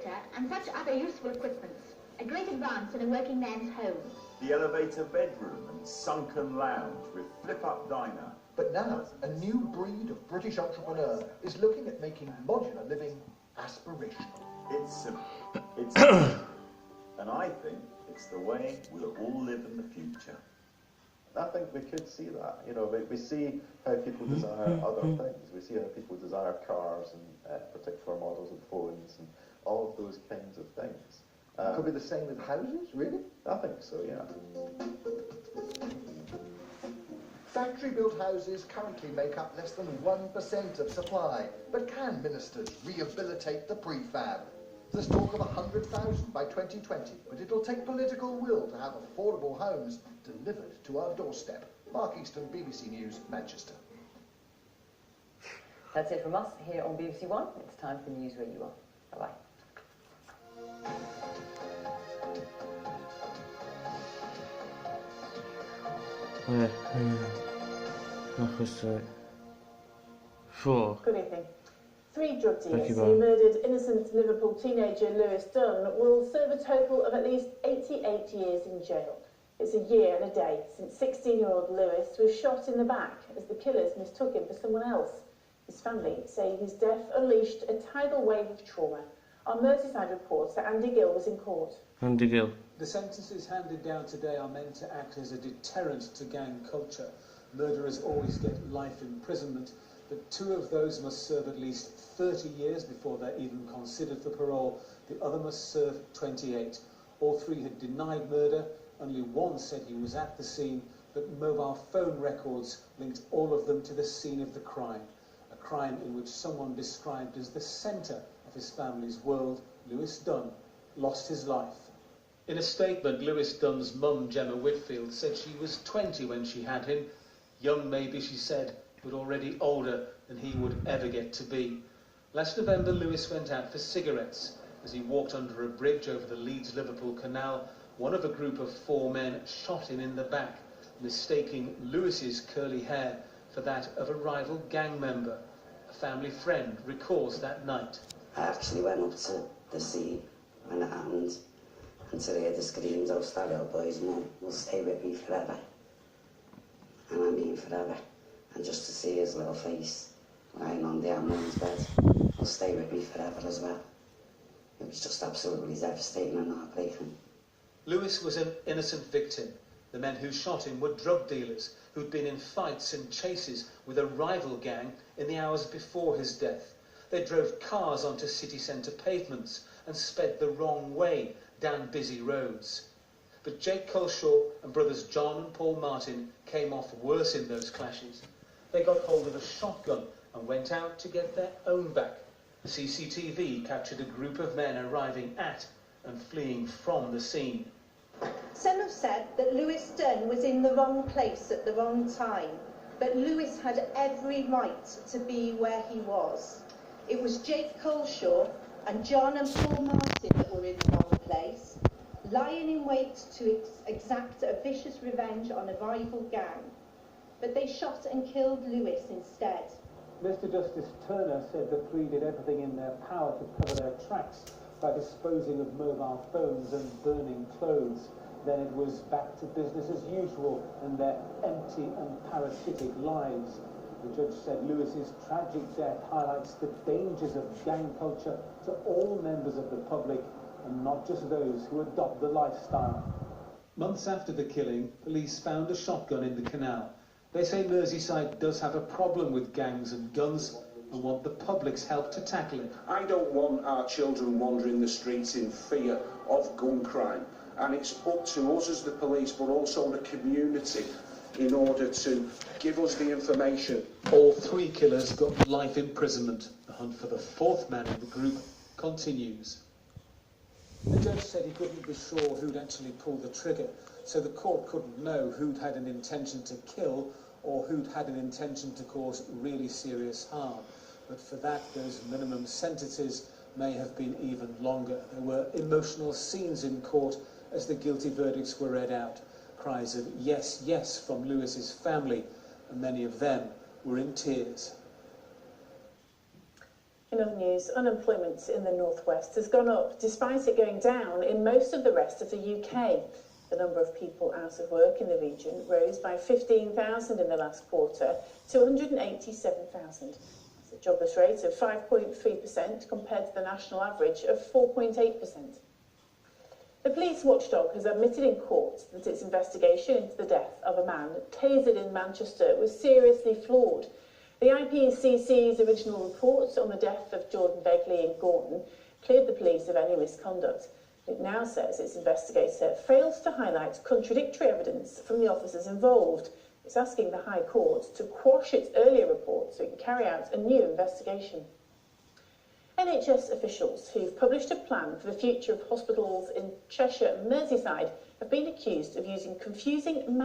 theatre and such other useful equipments. A great advance in a working man's home. The elevator bedroom and sunken lounge with flip-up diner. But now, a new breed of British entrepreneur is looking at making modular living aspirational. It's simple. It's simple. And I think it's the way we'll all live in the future. I think we could see that. You know, we see how people desire other things. We see how people desire cars and particular models of phones and all of those kinds of things. Could be the same with houses, really? I think so, yeah. Factory-built houses currently make up less than 1% of supply. But can ministers rehabilitate the prefab? There's talk of 100,000 by 2020, but it'll take political will to have affordable homes delivered to our doorstep. Mark Easton, BBC News, Manchester. That's it from us here on BBC One. It's time for news where you are. Bye-bye. Good evening. 3 drug dealers who murdered innocent Liverpool teenager Lewis Dunn will serve a total of at least 88 years in jail. It's a year and a day since 16-year-old Lewis was shot in the back as the killers mistook him for someone else. His family say his death unleashed a tidal wave of trauma. Our Merseyside reporter Andy Gill was in court. Andy Gill. The sentences handed down today are meant to act as a deterrent to gang culture. Murderers always get life imprisonment, but 2 of those must serve at least 30 years before they're even considered for parole. The other must serve 28. All 3 had denied murder. Only one said he was at the scene, but mobile phone records linked all of them to the scene of the crime. A crime in which someone described as the centre of his family's world, Lewis Dunn, lost his life. In a statement, Lewis Dunn's mum, Gemma Whitfield, said she was 20 when she had him. Young maybe, she said, but already older than he would ever get to be. Last November, Lewis went out for cigarettes. As he walked under a bridge over the Leeds-Liverpool Canal, one of a group of 4 men shot him in the back, mistaking Lewis's curly hair for that of a rival gang member. A family friend recalls that night. I actually went up to the scene and it happened until I heard the screams of that little boy's mum will stay with me forever. And I mean forever. And just to see his little face lying on the ambulance bed will stay with me forever as well. It was just absolutely devastating and heartbreaking. Lewis was an innocent victim. The men who shot him were drug dealers who'd been in fights and chases with a rival gang in the hours before his death. They drove cars onto city centre pavements and sped the wrong way down busy roads. But Jake Culshaw and brothers John and Paul Martin came off worse in those clashes. They got hold of a shotgun and went out to get their own back. CCTV captured a group of men arriving at and fleeing from the scene. Some have said that Lewis Dunn was in the wrong place at the wrong time, but Lewis had every right to be where he was. It was Jake Culshaw and John and Paul Martin that were in the wrong place, lying in wait to exact a vicious revenge on a rival gang. But they shot and killed Lewis instead. Mr. Justice Turner said the 3 did everything in their power to cover their tracks by disposing of mobile phones and burning clothes. Then it was back to business as usual in their empty and parasitic lives. The judge said Lewis's tragic death highlights the dangers of gang culture to all members of the public and not just those who adopt the lifestyle. Months after the killing, police found a shotgun in the canal. They say Merseyside does have a problem with gangs and guns and want the public's help to tackle it. I don't want our children wandering the streets in fear of gun crime. And it's up to us as the police, but also the community, in order to give us the information. All 3 killers got life imprisonment. The hunt for the 4th man in the group continues. The judge said he couldn't be sure who'd actually pulled the trigger, so the court couldn't know who'd had an intention to kill or who'd had an intention to cause really serious harm. But for that, those minimum sentences may have been even longer. There were emotional scenes in court as the guilty verdicts were read out. Cries of yes, yes from Lewis's family, and many of them were in tears. In other news, unemployment in the northwest has gone up despite it going down in most of the rest of the UK. The number of people out of work in the region rose by 15,000 in the last quarter to 187,000. That's a jobless rate of 5.3% compared to the national average of 4.8%. The police watchdog has admitted in court that its investigation into the death of a man tasered in Manchester was seriously flawed. The IPCC's original report on the death of Jordan Begley in Gorton cleared the police of any misconduct. It now says its investigator fails to highlight contradictory evidence from the officers involved. It's asking the High Court to quash its earlier report so it can carry out a new investigation. NHS officials who've published a plan for the future of hospitals in Cheshire and Merseyside have been accused of using confusing